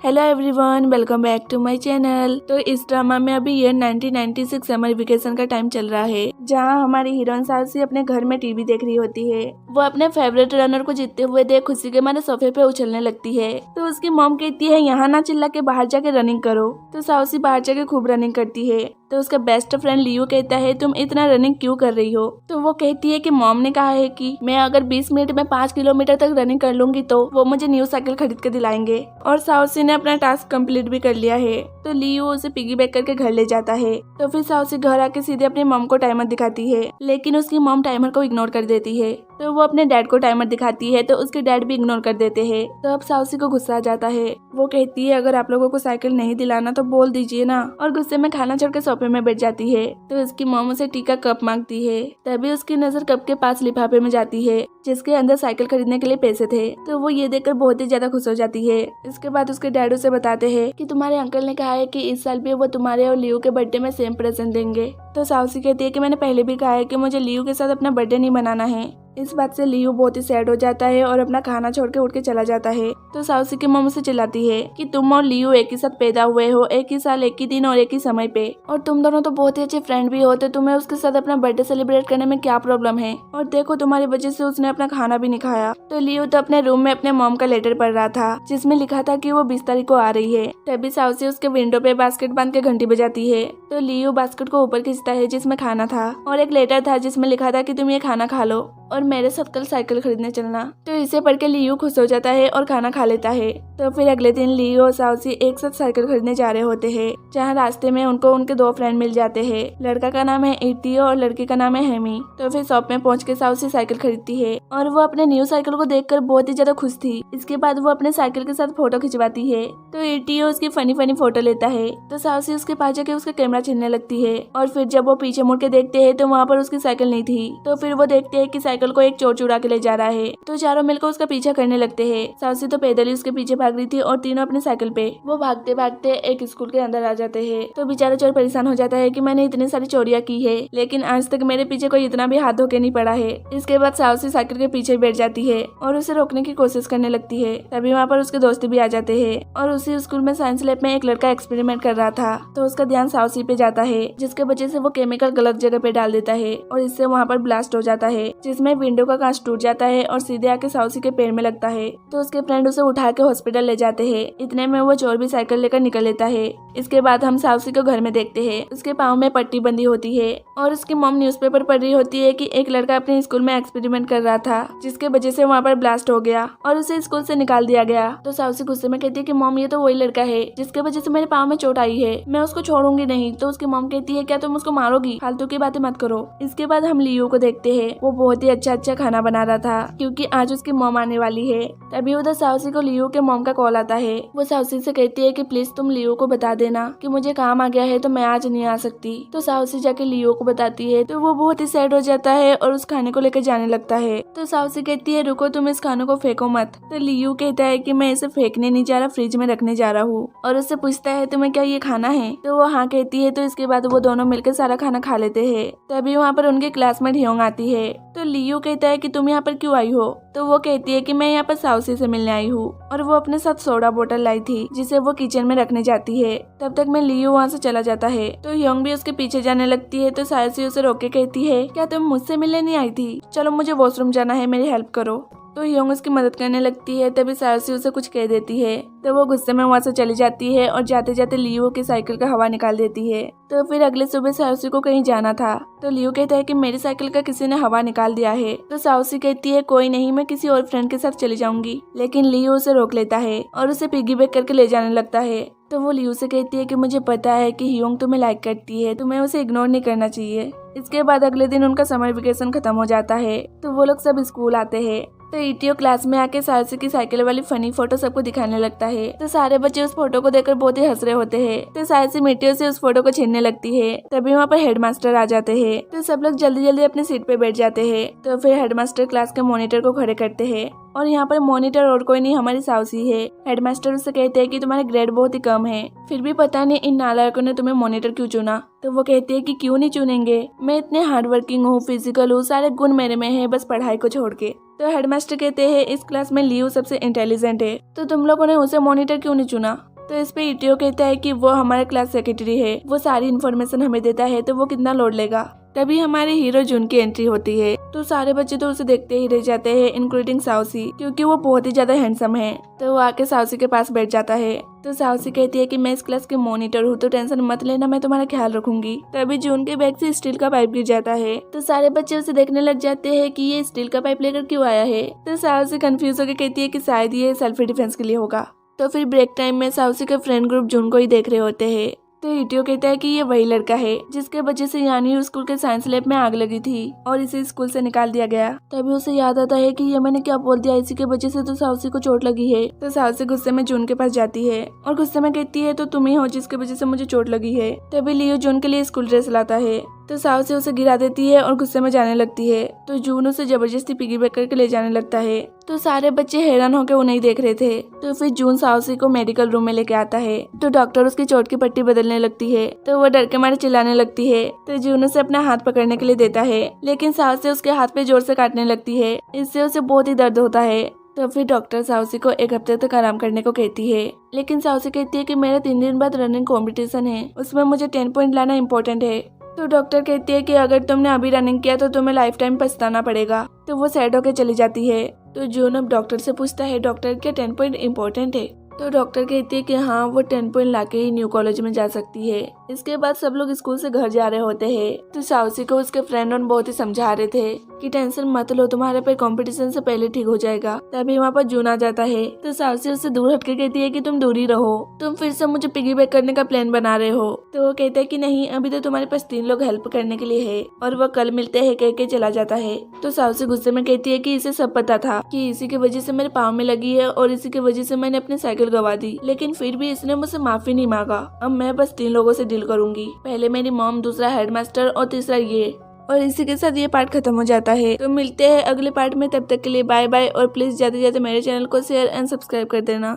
Hello everyone, welcome back to my channel. तो इस drama में अभी ईयर 1996 समर वेकेशन का टाइम चल रहा है, जहां हमारी हीरोइन साउसी अपने घर में टीवी देख रही होती है। वो अपने फेवरेट रनर को जीतते हुए देख खुशी के मारे सोफे पे उछलने लगती है। तो उसकी मॉम कहती है यहाँ ना चिल्ला के बाहर जाके रनिंग करो। तो साउसी बाहर जाके खूब रनिंग करती है। तो उसका बेस्ट फ्रेंड लियो कहता है तुम इतना रनिंग क्यों कर रही हो। तो वो कहती है कि मॉम ने कहा है कि मैं अगर 20 मिनट में 5 किलोमीटर तक रनिंग कर लूंगी तो वो मुझे न्यू साइकिल खरीद के दिलाएंगे। और साउसी ने अपना टास्क कंप्लीट भी कर लिया है। तो लियो उसे पिगी बैक करके घर ले जाता है। तो फिर साउसी घर आके सीधे अपनी मॉम को टाइमर दिखाती है, लेकिन उसकी मॉम टाइमर को इग्नोर कर देती है। तो वो अपने डैड को टाइमर दिखाती है, तो उसके डैड भी इग्नोर कर देते हैं। तो अब साउसी को गुस्सा आ जाता है। वो कहती है अगर आप लोगों को साइकिल नहीं दिलाना तो बोल दीजिए ना, और गुस्से में खाना छोड़ के सोफे में बैठ जाती है। तो उसकी मॉम उसे टी का कप मांगती है। तभी उसकी नजर कप के पास लिफाफे में जाती है, जिसके अंदर साइकिल खरीदने के लिए पैसे थे। तो वो ये देखकर बहुत ही ज्यादा खुश हो जाती है। इसके बाद उसके डैड उसे बताते हैं कि तुम्हारे अंकल ने कहा है कि इस साल भी वो तुम्हारे और लियो के बर्थडे में सेम प्रेजेंट देंगे। तो साउसी कहती है कि मैंने पहले भी कहा है कि मुझे लियो के साथ अपना बर्थडे नहीं मनाना है। इस बात से लियो बहुत ही सैड हो जाता है और अपना खाना छोड़ के उठ के चला जाता है। तो साउसी की मॉम उसे चिल्लाती है कि तुम और लियो एक ही साथ पैदा हुए हो, एक ही साल, एक ही दिन और एक ही समय पे, और तुम दोनों तो बहुत ही अच्छे फ्रेंड भी हो, तो तुम्हें उसके साथ अपना बर्थडे सेलिब्रेट करने में क्या प्रॉब्लम है। और देखो तुम्हारी वजह से उसने अपना खाना भी नहीं खाया। तो लियो तो अपने रूम में अपने मॉम का लेटर पढ़ रहा था, जिसमें लिखा था कि वो 20 तारीख को आ रही है। तभी साउसी उसके विंडो पे बास्केट बांध के घंटी बजाती है। तो लियो बास्केट को ऊपर खींचता है जिसमें खाना था, और एक लेटर था जिसमें लिखा था कि तुम ये खाना खा लो और मेरे साथ कल साइकिल खरीदने चलना। तो इसे पढ़ के लियो खुश हो जाता है और खाना खा लेता है। तो फिर अगले दिन लियो और साउसी एक साथ साइकिल खरीदने जा रहे होते हैं, जहाँ रास्ते में उनको उनके दो फ्रेंड मिल जाते हैं। लड़का का नाम है इटियो और लड़की का नाम है हेमी। तो फिर शॉप में पहुंच के साउसी साइकिल खरीदती है, और वो अपने न्यू साइकिल को देखकर बहुत ही ज्यादा खुश थी। इसके बाद वो अपने साइकिल के साथ फोटो खिंचवाती है। तो इटियो उसकी फनी फनी फोटो लेता है। तो साउसी उसके पास जाके उसका कैमरा छीनने लगती है, और फिर जब वो पीछे मुड़ के देखते हैं तो वहाँ पर उसकी साइकिल नहीं थी। तो फिर वो देखते हैं कि साइकिल को एक चोर चुरा के ले जा रहा है। तो चारों मिलकर उसका पीछा करने लगते हैं। साउसी तो पैदल ही उसके पीछे भाग रही थी और तीनों अपने साइकिल पे। वो भागते भागते एक स्कूल के अंदर आ जाते हैं। तो बेचारा चोर परेशान हो जाता है कि मैंने इतनी सारी चोरियां की है, लेकिन आज तक मेरे पीछे कोई इतना भी हाथ धो के नहीं पड़ा है। इसके बाद साउसी साइकिल के पीछे बैठ जाती है और उसे रोकने की कोशिश करने लगती है। तभी वहाँ पर उसके दोस्त भी आ जाते हैं, और उसी स्कूल में साइंस लैब में एक लड़का एक्सपेरिमेंट कर रहा था। तो उसका ध्यान साउसी पे जाता है, जिसके वजह से वो केमिकल गलत जगह पे डाल देता है, और इससे वहाँ पर ब्लास्ट हो जाता है, जिसमें विंडो का कांच टूट जाता है और सीधे आके साउसी के पैर में लगता है। तो उसके फ्रेंड उसे उठा के हॉस्पिटल ले जाते हैं। इतने में वो चोर भी साइकिल लेकर निकल लेता है। इसके बाद हम साउसी को घर में देखते हैं। उसके पाँव में पट्टी बंधी होती है, और उसकी मॉम न्यूज़पेपर पढ़ रही होती है कि एक लड़का अपने स्कूल में एक्सपेरिमेंट कर रहा था, जिसके वजह से वहाँ पर ब्लास्ट हो गया और उसे स्कूल से निकाल दिया गया। तो साउसी गुस्से में कहती है कि मॉम ये तो वही लड़का है जिसके वजह से मेरे पाँव में चोट आई है, मैं उसको छोड़ूंगी नहीं। तो उसकी मॉम कहती है क्या तुम उसको मारोगी, फालतू की बातें मत करो। इसके बाद हम लियो को देखते हैं। वो बहुत ही अच्छा खाना बना रहा था, क्योंकि आज उसकी मॉम आने वाली है। तभी उधर साउसी को लियो के मॉम का कॉल आता है। वो साउसी से कहती है कि प्लीज तुम लियो को बता देना कि मुझे काम आ गया है, तो मैं आज नहीं आ सकती। तो साउसी जाके लियो को बताती है। तो वो बहुत ही सैड हो जाता है और उस खाने को लेकर जाने लगता है। तो साउसी कहती है रुको, तुम इस खाने को फेंको मत। तो लियो कहता है कि मैं इसे फेंकने नहीं जा रहा, फ्रिज में रखने जा रहा हूँ, और उससे पूछता है तुम्हें क्या ये खाना है। तो वो हाँ कहती है। तो इसके बाद वो दोनों मिलकर सारा खाना खा लेते हैं। तभी वहाँ पर उनके क्लासमेट ह्योंग आती है। तो लियो कहता है कि तुम यहाँ पर क्यों आई हो। तो वो कहती है कि मैं यहाँ पर साउसी से मिलने आई हूँ, और वो अपने साथ सोडा बोतल लाई थी, जिसे वो किचन में रखने जाती है। तब तक मैं लियो वहाँ से चला जाता है। तो ह्योंग भी उसके पीछे जाने लगती है। तो साउसी उसे रोक के कहती है क्या तुम मुझसे मिलने नहीं आई थी, चलो मुझे वॉशरूम जाना है, मेरी हेल्प करो। तो ह्योंग उसकी मदद करने लगती है। तभी साउसी उसे कुछ कह देती है। तो वो गुस्से में वहाँ से चली जाती है और जाते जाते लियो की साइकिल का हवा निकाल देती है। तो फिर अगले सुबह साउसी को कहीं जाना था। तो लियो कहता है कि मेरी साइकिल का किसी ने हवा निकाल दिया है। तो साउसी कहती है कोई नहीं, मैं किसी और फ्रेंड के साथ चली जाऊंगी, लेकिन लियो उसे रोक लेता है और उसे पिगी बैक करके ले जाने लगता है। तो वो लियो से कहती है कि मुझे पता है कि ह्योंग तुम्हें लाइक करती है, तुम्हें उसे इग्नोर नहीं करना चाहिए। इसके बाद अगले दिन उनका समर वेकेशन खत्म हो जाता है। तो वो लोग सब स्कूल आते हैं। तो इटियो क्लास में आके साउसी की साइकिल वाली फनी फोटो सबको दिखाने लगता है। तो सारे बच्चे उस फोटो को देखकर बहुत ही हंस रहे होते हैं। तो साउसी मिट्टियों से उस फोटो को छीनने लगती है। तभी वहाँ पर हेडमास्टर आ जाते हैं। तो सब लोग जल्दी जल्दी अपनी सीट पे बैठ जाते हैं। तो फिर हेडमास्टर क्लास के मॉनिटर को खड़े करते हैं, और यहाँ पर मॉनिटर और कोई नहीं हमारी साउसी है। हेडमास्टर उससे कहते हैं कि तुम्हारे ग्रेड बहुत ही कम है, फिर भी पता नहीं इन नालायकों ने तुम्हें मॉनिटर क्यों चुना। तो वो कहते हैं कि क्यों नहीं चुनेंगे, मैं इतने हार्ड वर्किंग हूँ, फिजिकल हूँ, सारे गुण मेरे में है, बस पढ़ाई को छोड़ के। तो हेडमास्टर कहते हैं इस क्लास में लियो सबसे इंटेलिजेंट है, तो तुम लोगों ने उसे मॉनिटर क्यों नहीं चुना। तो इस पे इटियो कहता है कि वो हमारे क्लास सेक्रेटरी है, वो सारी इन्फॉर्मेशन हमें देता है, तो वो कितना लोड लेगा। तभी हमारे हीरो जून की एंट्री होती है, तो सारे बच्चे तो उसे देखते ही रह जाते हैं, इंक्लूडिंग साउसी, क्योंकि वो बहुत ही ज्यादा हैंडसम है। तो वो आके साउसी के पास बैठ जाता है। तो साउसी कहती है कि मैं इस क्लास के मॉनिटर हूँ, तो टेंशन मत लेना, मैं तुम्हारा ख्याल रखूंगी। तभी जून के बैग से स्टील का पाइप गिर जाता है, तो सारे बच्चे उसे देखने लग जाते हैं कि ये स्टील का पाइप लेकर क्यों आया है। तो साउसी कंफ्यूज होकर कहती है कि शायद ये सेल्फ डिफेंस के लिए होगा। तो फिर ब्रेक टाइम में साउसी के फ्रेंड ग्रुप जून को ही देख रहे होते हैं। तो इटियो कहता है कि ये वही लड़का है जिसके वजह से यानी स्कूल के साइंस लैब में आग लगी थी और इसे स्कूल से निकाल दिया गया। तभी उसे याद आता है कि ये मैंने क्या बोल दिया, इसी के वजह से तो साउसी को चोट लगी है। तो साउसी गुस्से में जून के पास जाती है और गुस्से में कहती है तो तुम ही हो जिसके वजह से मुझे चोट लगी है। तभी लियो जून के लिए स्कूल ड्रेस लाता है, तो साउसी उसे गिरा देती है और गुस्से में जाने लगती है। तो जून उसे जबरदस्ती पिगीबैक करके ले जाने लगता है। तो सारे बच्चे हैरान होकर उन्हें देख रहे थे। तो फिर जून साउसी को मेडिकल रूम में लेके आता है, तो डॉक्टर उसकी चोट की पट्टी बदलने लगती है, तो वो डर के मारे चिल्लाने लगती है। तो जून उसे अपना हाथ पकड़ने के लिए देता है, लेकिन साउसी उसके हाथ पे जोर से काटने लगती है, इससे उसे बहुत ही दर्द होता है। तो फिर डॉक्टर साउसी को 1 हफ्ते तक आराम करने को कहती है, लेकिन साउसी कहती है कि मेरा 3 दिन बाद रनिंग कॉम्पिटिशन है, उसमें मुझे 10 पॉइंट लाना इम्पोर्टेंट है। तो डॉक्टर कहती है कि अगर तुमने अभी रनिंग किया तो तुम्हें लाइफ टाइम पछताना पड़ेगा। तो वो सैड होकर चली जाती है। तो जून अब डॉक्टर से पूछता है डॉक्टर क्या 10 पॉइंट इम्पोर्टेंट है। तो डॉक्टर कहती है कि हाँ, वो 10 पॉइंट लाके ही न्यू कॉलेज में जा सकती है। इसके बाद सब लोग स्कूल से घर जा रहे होते हैं। तो साउसी को उसके फ्रेंड और बहुत ही समझा रहे थे कि टेंशन मत लो, तुम्हारे पे कंपटीशन से पहले ठीक हो जाएगा। तभी वहाँ पर जून आ जाता है। तो साउसी उससे दूर हटके कहती है कि तुम दूर ही रहो, तुम फिर से मुझे पिगीबैक करने का प्लान बना रहे हो। तो वो कहता है कि नहीं, अभी तो तुम्हारे पास 3 लोग हेल्प करने के लिए है और वो कल मिलते हैं कह के चला जाता है। तो साउसी गुस्से में कहती है कि इसे सब पता था कि इसी की वजह से मेरे पाँव में लगी है और इसी की वजह से मैंने अपनी साइकिल गवा दी, लेकिन फिर भी इसने मुझसे माफी नहीं मांगा। अब मैं बस 3 लोगों से डील करूंगी, पहले मेरी मॉम, दूसरा हेडमास्टर और तीसरा ये। और इसी के साथ ये पार्ट खत्म हो जाता है। तो मिलते हैं अगले पार्ट में, तब तक के लिए बाय बाय और प्लीज ज्यादा से ज्यादा मेरे चैनल को शेयर एंड सब्सक्राइब कर देना।